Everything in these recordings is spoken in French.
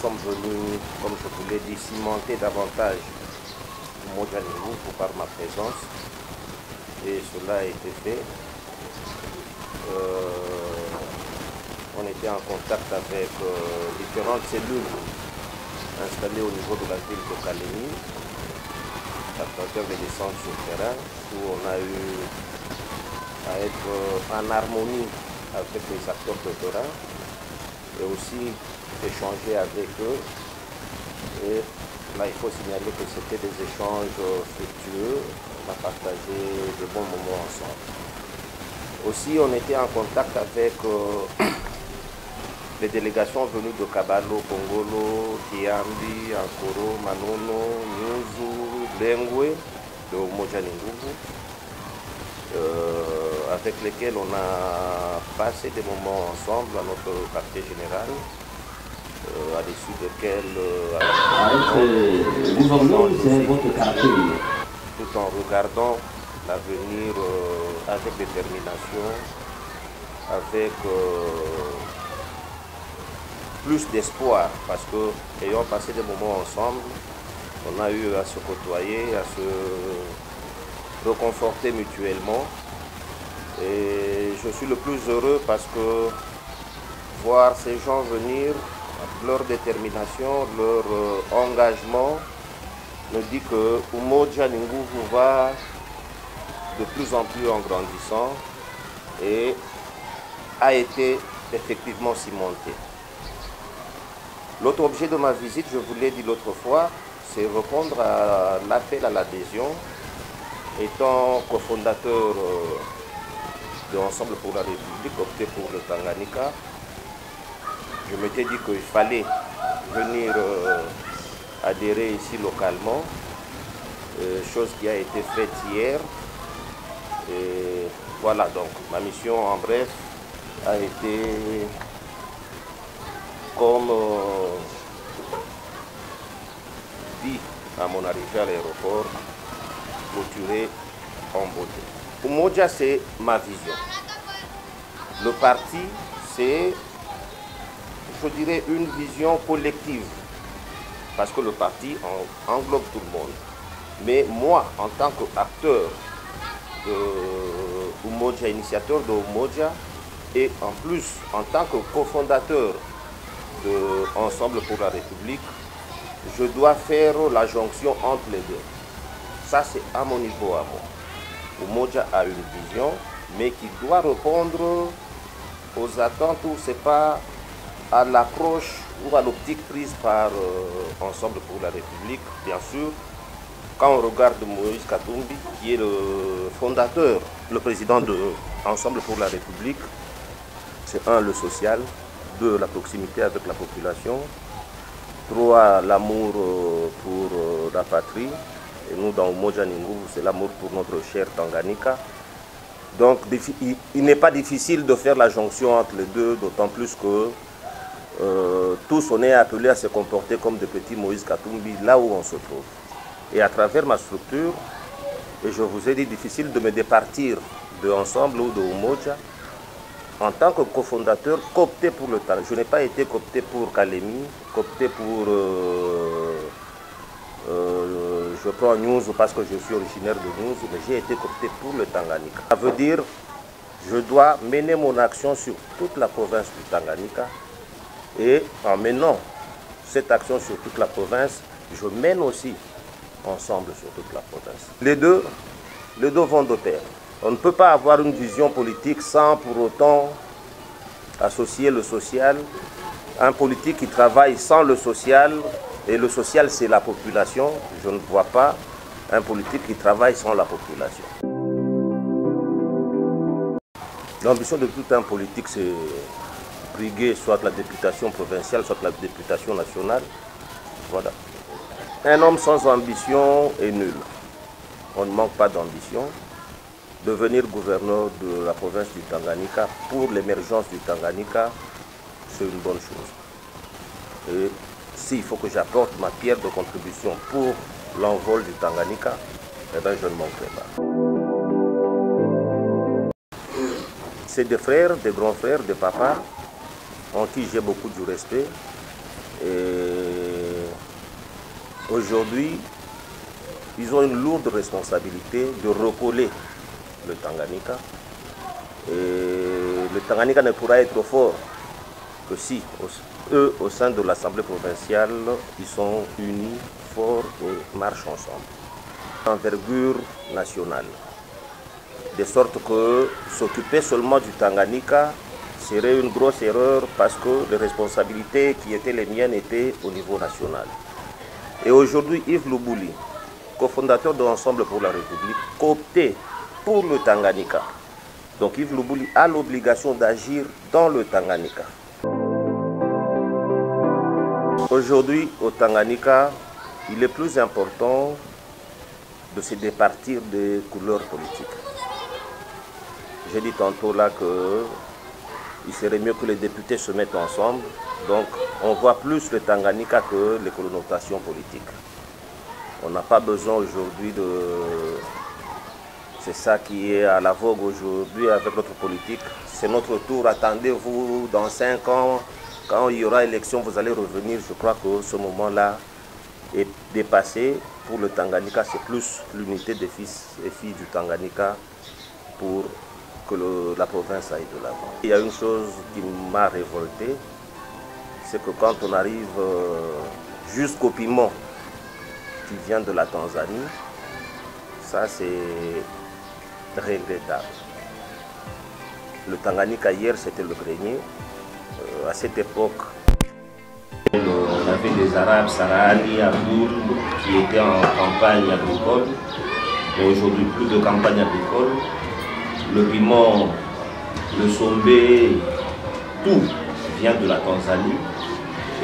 sommes venus, comme je vous l'ai dit, cimenter davantage Umoja ni Nguvu par ma présence. Et cela a été fait. On était en contact avec différentes cellules installées au niveau de la ville de Kalemi, à travers des descentes sur terrain, où on a eu à être en harmonie avec les acteurs de terrain et aussi échanger avec eux. Et là, il faut signaler que c'était des échanges fructueux. On a partagé de bons moments ensemble. Aussi, on était en contact avec les délégations venues de Kabalo, Kongolo, Kiambi, Ankoro, Manono, Nyuzu, Lengwe, de Umoja ni Nguvu, avec lesquels on a passé des moments ensemble à notre quartier général, à l'issue desquels tout en regardant l'avenir avec détermination, avec plus d'espoir, parce que ayant passé des moments ensemble, on a eu à se côtoyer, à se reconforter mutuellement. Et je suis le plus heureux parce que voir ces gens venir, leur détermination, leur engagement, me dit que Umoja ni Nguvu va de plus en plus en grandissant et a été effectivement cimenté. L'autre objet de ma visite, je vous l'ai dit l'autre fois, c'est répondre à l'appel à l'adhésion. Étant cofondateur de Ensemble pour la République, opté pour le Tanganyika, je m'étais dit qu'il fallait venir adhérer ici localement, chose qui a été faite hier. Et voilà, donc ma mission en bref a été, comme dit à mon arrivée à l'aéroport, clôturée en beauté. Umoja, c'est ma vision. Le parti, c'est, je dirais, une vision collective, parce que le parti englobe tout le monde. Mais moi, en tant qu'acteur de Umoja, initiateur de Umoja, et en plus, en tant que cofondateur de Ensemble pour la République, je dois faire la jonction entre les deux. Ça, c'est à mon niveau à moi. Umoja a une vision, mais qui doit répondre aux attentes, ou c'est pas à l'approche ou à l'optique prise par Ensemble pour la République, bien sûr. Quand on regarde Moïse Katumbi, qui est le fondateur, le président de Ensemble pour la République, c'est un, le social, deux, la proximité avec la population, trois, l'amour pour la patrie, et nous dans Umoja ni Nguvu, c'est l'amour pour notre cher Tanganyika. Donc il n'est pas difficile de faire la jonction entre les deux, d'autant plus que tous on est appelés à se comporter comme des petits Moïse Katumbi là où on se trouve. Et à travers ma structure, et je vous ai dit, difficile de me départir de Ensemble ou de Umoja, en tant que cofondateur, coopté pour le temps. Je n'ai pas été coopté pour Kalemi, coopté pour... je prends Nyuzu parce que je suis originaire de Nyuzu, mais j'ai été coopté pour le Tanganyika. Ça veut dire, je dois mener mon action sur toute la province du Tanganyika, et en menant cette action sur toute la province, je mène aussi Ensemble sur toute la province. Les deux vont de pair. On ne peut pas avoir une vision politique sans pour autant associer le social. Un politique qui travaille sans le social, et le social c'est la population, je ne vois pas un politique qui travaille sans la population. L'ambition de tout un politique, c'est briguer soit la députation provinciale, soit la députation nationale. Voilà. Un homme sans ambition est nul. On ne manque pas d'ambition. Devenir gouverneur de la province du Tanganyika pour l'émergence du Tanganyika, c'est une bonne chose. Et s'il faut que j'apporte ma pierre de contribution pour l'envol du Tanganyika, eh bien je ne manquerai pas. C'est des frères, des grands frères, des papas, en qui j'ai beaucoup de respect. Et Aujourd'hui, ils ont une lourde responsabilité de recoller le Tanganyika. Et le Tanganyika ne pourra être fort que si eux, au sein de l'Assemblée provinciale, ils sont unis, forts et marchent ensemble. Envergure nationale. De sorte que s'occuper seulement du Tanganyika serait une grosse erreur parce que les responsabilités qui étaient les miennes étaient au niveau national. Et aujourd'hui, Yves Lubouli, cofondateur de l'Ensemble pour la République, coopté pour le Tanganyika. Donc Yves Lubouli a l'obligation d'agir dans le Tanganyika. Aujourd'hui, au Tanganyika, il est plus important de se départir des couleurs politiques. J'ai dit tantôt là qu'il serait mieux que les députés se mettent ensemble. Donc on voit plus le Tanganyika que les connotations politiques. On n'a pas besoin aujourd'hui de... C'est ça qui est à la vogue aujourd'hui avec notre politique. C'est notre tour, attendez-vous dans 5 ans. Quand il y aura élection, vous allez revenir. Je crois que ce moment-là est dépassé. Pour le Tanganyika, c'est plus l'unité des fils et filles du Tanganyika pour que la province aille de l'avant. Il y a une chose qui m'a révolté, c'est que quand on arrive jusqu'au piment qui vient de la Tanzanie, ça c'est regrettable. Le Tanganyika hier c'était le grenier. À cette époque, on avait des Arabes, Sarahani, Abdoul, qui étaient en campagne agricole, mais aujourd'hui plus de campagne agricole. Le piment, le sombé, tout vient de la Tanzanie.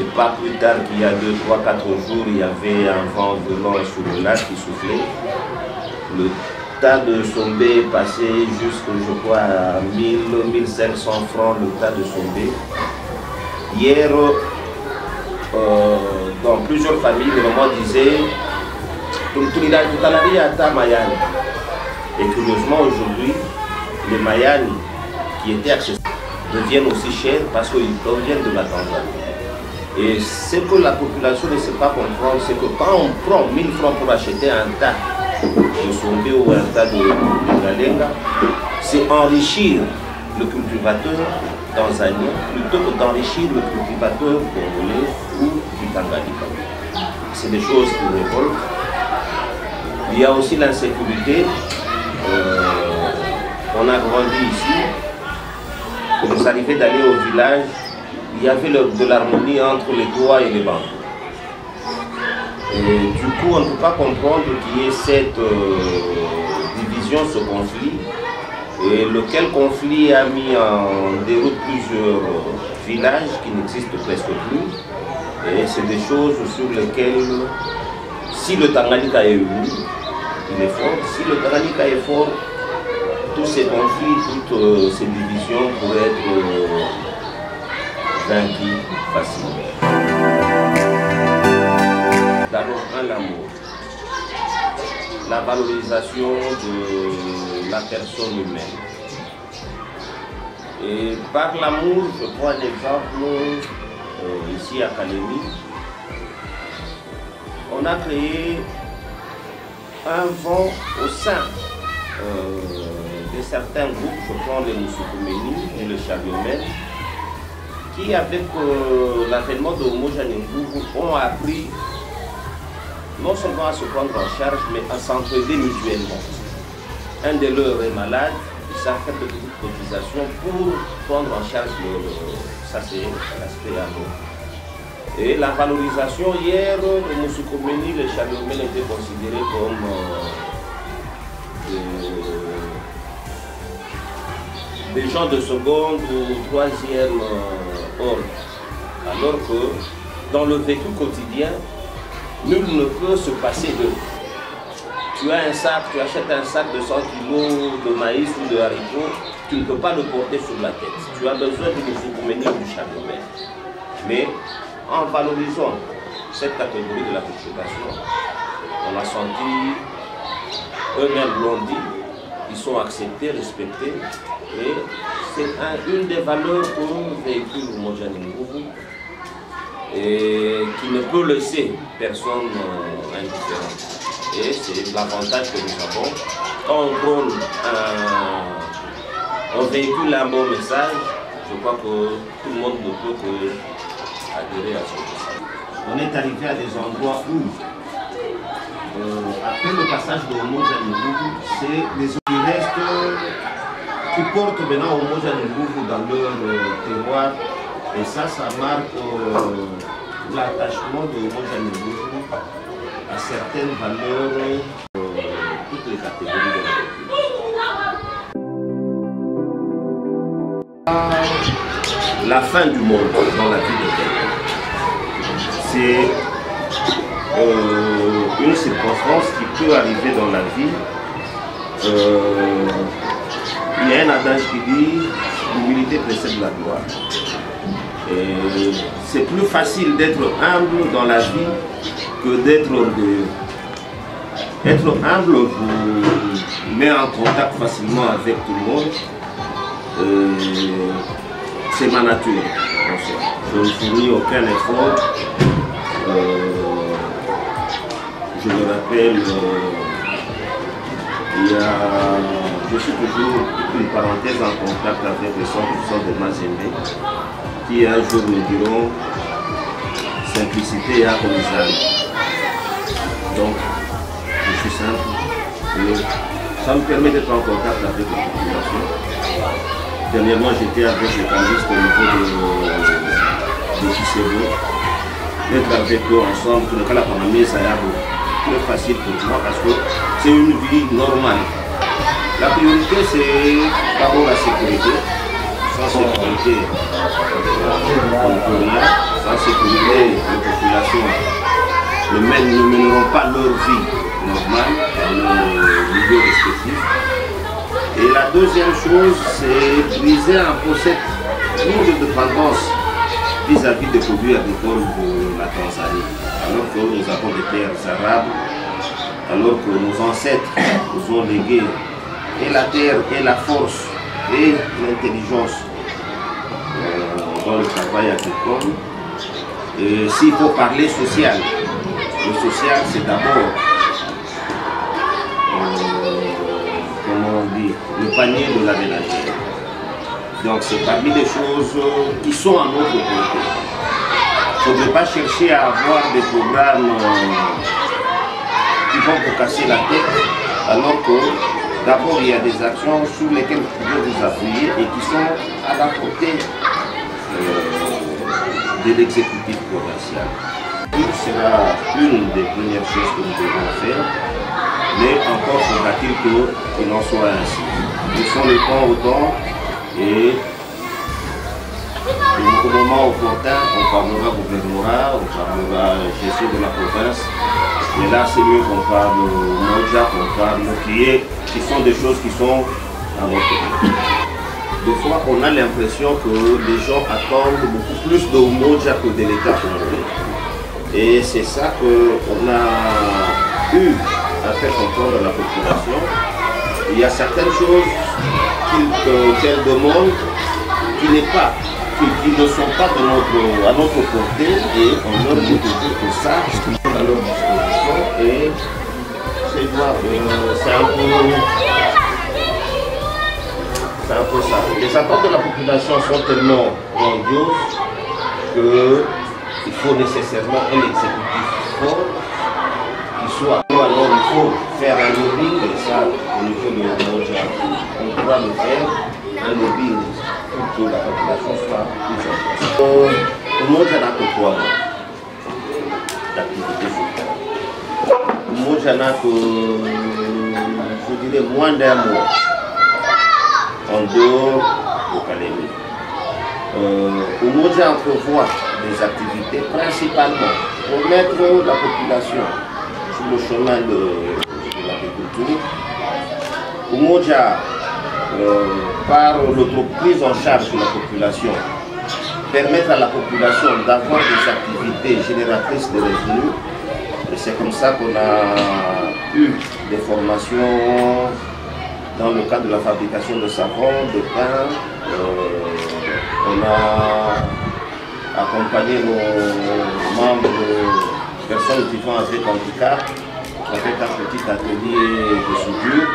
Et pas plus tard qu'il y a 2, 3, 4 jours, il y avait un vent violent sur le lac qui soufflait. Le tas de sombé est passé jusqu'à, je crois, à 1000, 1500 francs le tas de sombé. Hier, dans plusieurs familles, les mamans disaient et curieusement, aujourd'hui, les Mayani qui étaient accessibles deviennent aussi chers parce qu'ils proviennent de la Tanzanie. Et ce que la population ne sait pas comprendre, c'est que quand on prend 1000 francs pour acheter un tas de sombé ou un tas de galenga, c'est enrichir le cultivateur tanzanien plutôt que d'enrichir le cultivateur congolais ou du Tanganyika. C'est des choses qui révoltent. Il y a aussi l'insécurité. On a grandi ici. Quand vous arrivez d'aller au village, il y avait de l'harmonie entre les Tois et les Bantous. Et du coup, on ne peut pas comprendre qu'il y ait cette division, ce conflit. Et lequel conflit a mis en déroute plusieurs villages qui n'existent presque plus. Et c'est des choses sur lesquelles, si le Tanganyika est uni, il est fort. Si le Tanganyika est fort, tous ces conflits, toutes ces divisions pourraient être vaincus facilement. D'abord, l'amour. La valorisation de la personne humaine. Et par l'amour, je prends un exemple ici à Kalemi. On a créé un vent au sein de certains groupes, je prends les Musukumeni et les Chaliomènes, qui avec l'avènement de Homo Janingouvou ont appris non seulement à se prendre en charge, mais à s'entraider mutuellement. Un de leurs est malade, ils savent faire de petites cotisations pour prendre en charge ça c'est l'aspect amour. Et la valorisation, hier, le Musukumeni, les Chaliomènes étaient considérés comme des gens de seconde ou troisième ordre. Alors que dans le vécu quotidien, nul ne peut se passer d'eux. Tu as un sac, tu achètes un sac de 100 kg de maïs ou de haricots, tu ne peux pas le porter sur la tête. Tu as besoin de Musukumeni ou du Chaliomène. Mais en valorisant cette catégorie de la population, on a senti, eux-mêmes l'ont dit, ils sont acceptés, respectés. Et c'est une des valeurs que véhicule Homo Janingouvou et qui ne peut laisser personne indifférents. Et c'est l'avantage que nous avons. Quand on prône, on véhicule un bon message, je crois que tout le monde ne peut que adhérer à ce message. On est arrivé à des endroits où, après le passage de Umoja Nguvu, c'est les qui restent, qui portent maintenant Umoja Nguvu dans leur terroir. Et ça marque l'attachement de Umoja Nguvu à certaines valeurs, toutes les catégories de la population. La fin du monde dans la vie de quelqu'un, c'est une circonstance qui peut arriver dans la vie. Il y a un adage qui dit l'humilité précède la gloire. C'est plus facile d'être humble dans la vie que d'être orgueilleux. Être humble vous met en contact facilement avec tout le monde. C'est ma nature. Je ne fournis aucun effort. Je me rappelle, je suis toujours, une parenthèse, en contact avec les centres de Mazembe, qui un jour me diront simplicité et agonisation. Donc, je suis simple. Ça me permet d'être en contact avec la population. Dernièrement, j'étais avec les cambistes au niveau de Kisebo. D'être avec eux ensemble, tout le cas, la pandémie, ça a très facile pour moi parce que c'est une vie normale. La priorité, c'est d'abord la sécurité. Sans sécurité, on ne peut rien. Sans sécurité, les populations ne mèneront pas leur vie normale dans leur milieu respectif. Et la deuxième chose, c'est briser un peu cette lourde dépendance vis-à-vis des produits agricoles de la Tanzanie. Alors que nous avons des terres arables, alors que nos ancêtres nous ont légué et la terre et la force et l'intelligence dans le travail agricole. Et s'il faut parler social, le social c'est d'abord, comment on dit, le panier de la ménagère. Donc c'est parmi les choses qui sont à notre côté. Il ne faudrait pas chercher à avoir des programmes qui vont vous casser la tête, alors que d'abord il y a des actions sur lesquelles vous pouvez vous appuyer et qui sont à la portée de l'exécutif provincial. Ce sera une des premières choses que nous devons faire, mais encore faudra-t-il qu'il en soit ainsi. Laissons le temps au temps et au moment opportun, on parlera gouvernorat, on parlera gestion de la province. Mais là, c'est mieux qu'on parle Umoja, qu'on parle qui sont des choses qui sont à notre côté. Des fois, on a l'impression que les gens attendent beaucoup plus de Umoja que de l'État congolais. Et c'est ça qu'on a eu à faire comprendre à la population. Il y a certaines choses qu'elle demande qui ne sont pas à notre portée et on leur dit que ça, à leur disposition et c'est un peu ça. Les attentes de la population sont tellement grandioses qu'il faut nécessairement un exécutif fort qui soit. Alors il faut faire un lobbying, et ça au niveau de Umoja, on pourra le faire, un lobbying pour que la population soit plus importante. Umoja n'a que 3 mois d'activité sociale. Umoja n'a que, je dirais, moins d'1 mois en dehors de Kalemi. Umoja entrevoit des activités principalement pour mettre la population sur le chemin de l'agriculture. Umoja, par notre prise en charge de la population, permettre à la population d'avoir des activités génératrices de revenus. Et c'est comme ça qu'on a eu des formations dans le cadre de la fabrication de savon, de pain. On a accompagné nos membres personnes vivant avec handicap, avec un petit atelier de soudure.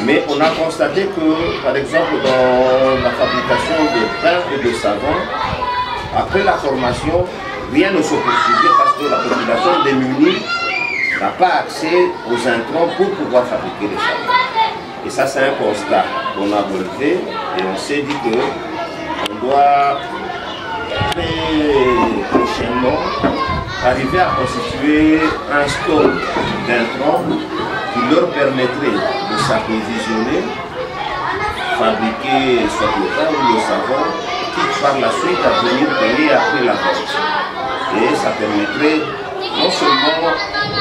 Mais on a constaté que, par exemple, dans la fabrication de pain et de savon, après la formation, rien ne se poursuivait parce que la population démunie n'a pas accès aux intrants pour pouvoir fabriquer les savons. Et ça, c'est un constat qu'on a relevé et on s'est dit qu'on doit très prochainement arriver à constituer un stock d'intrants qui leur permettrait de s'approvisionner, fabriquer soit le pain ou le savon, qui par la suite à venir payer après la vente. Et ça permettrait non seulement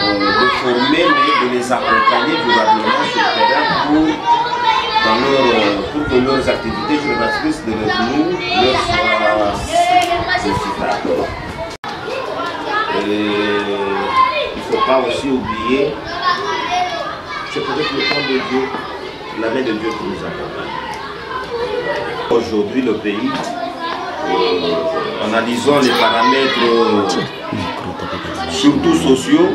de former, mais de les accompagner durablement sur le terrain pour que leurs activités génératrices de revenus leur soient profitables. Et il ne faut pas aussi oublier, c'est peut-être le plan de Dieu, la main de Dieu qui nous accompagne. Aujourd'hui, le pays, en analysant les paramètres surtout sociaux,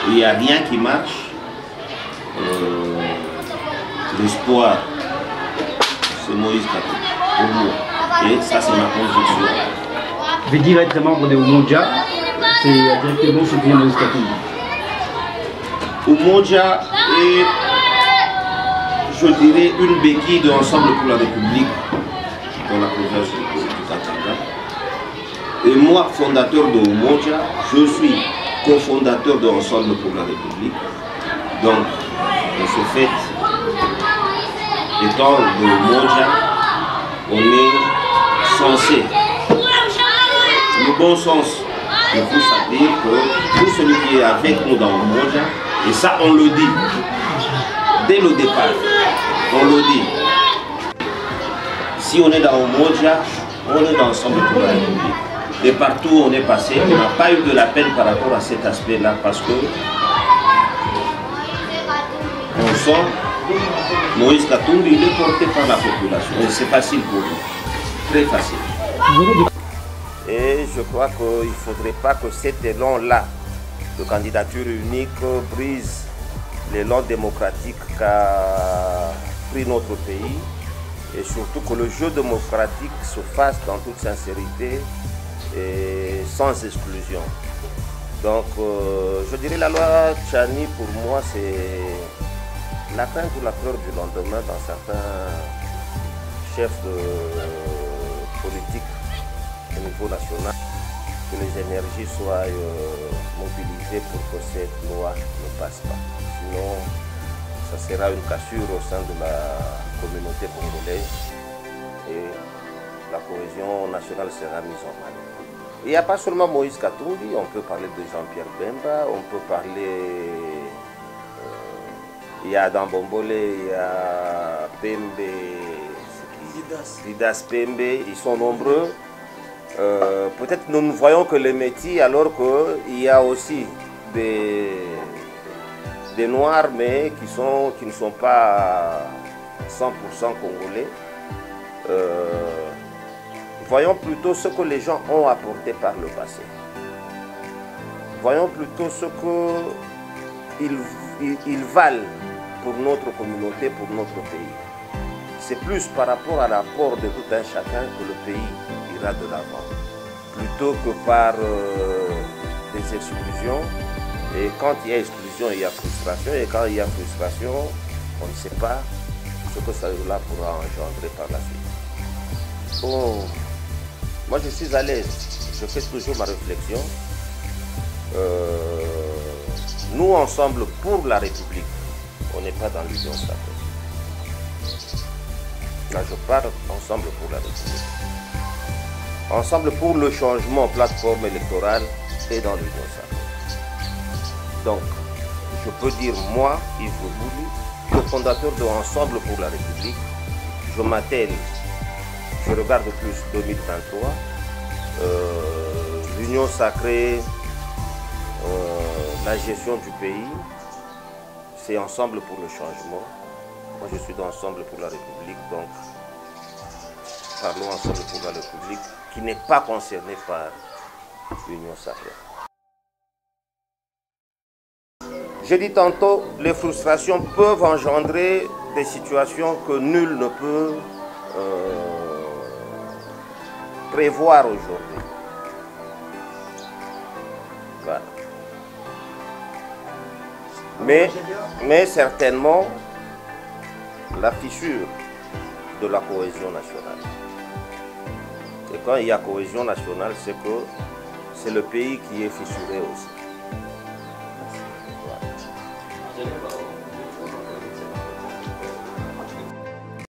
il n'y a rien qui marche. L'espoir, c'est Moïse Katumbi, pour moi. Et ça, c'est ma conviction. Je vais dire être membre de Umoja, c'est directement soutenir Moïse Katumbi. Umoja est, je dirais, une béquille de l'ensemble pour la République dans la province du Katanga. Et moi, fondateur de Umoja, je suis cofondateur de l'ensemble pour la République. Donc, de ce fait, étant de Umoja, on est censé, le bon sens, il faut savoir que tout celui qui est avec nous dans Umoja, et ça on le dit, dès le départ, on le dit, si on est dans Umoja, on est dans l'ensemble pour la République. Et partout où on est passé, on n'a pas eu de la peine par rapport à cet aspect-là, parce que on sent Moïse Katumbi, il est porté par la population. Et c'est facile pour nous, très facile. Et je crois qu'il ne faudrait pas que cet élan-là de candidature unique brise l'élan démocratique qu'a pris notre pays. Et surtout que le jeu démocratique se fasse dans toute sincérité et sans exclusion. Donc, je dirais la loi Tchani, pour moi, c'est la crainte ou la peur du lendemain dans certains chefs politiques au niveau national, que les énergies soient mobilisées pour que cette loi ne passe pas. Sinon, ça sera une cassure au sein de la communauté congolaise et la cohésion nationale sera mise en mal. Il n'y a pas seulement Moïse Katumbi, on peut parler de Jean-Pierre Bemba, on peut parler, il y a Adam Bombole, il y a Pembe, Didas Pembe, ils sont nombreux. Peut-être nous ne voyons que les métis alors qu'il y a aussi des noirs mais qui ne sont pas 100% congolais. Voyons plutôt ce que les gens ont apporté par le passé. Voyons plutôt ce qu'ils valent pour notre communauté, pour notre pays. C'est plus par rapport à l'apport de tout un chacun que le pays ira de l'avant, plutôt que par des exclusions. Et quand il y a exclusion, il y a frustration. Et quand il y a frustration, on ne sait pas ce que cela pourra engendrer par la suite. Oh, moi je suis à l'aise, je fais toujours ma réflexion. Nous ensemble pour la République, on n'est pas dans l'union sacrée. Là je parle ensemble pour la République. Ensemble pour le changement plateforme électorale et dans l'union sacrée. Donc, je peux dire moi, Yves Bouli, le fondateur de Ensemble pour la République, je m'attelle, je regarde plus 2023, l'union sacrée, la gestion du pays, c'est Ensemble pour le changement. Moi je suis d'Ensemble pour la République, donc Parlons ensemble pour la République, qui n'est pas concerné par l'Union sacrée. J'ai dit tantôt, les frustrations peuvent engendrer des situations que nul ne peut prévoir aujourd'hui. Voilà. Mais certainement, la fissure de la cohésion nationale. Et quand il y a cohésion nationale, c'est que c'est le pays qui est fissuré aussi.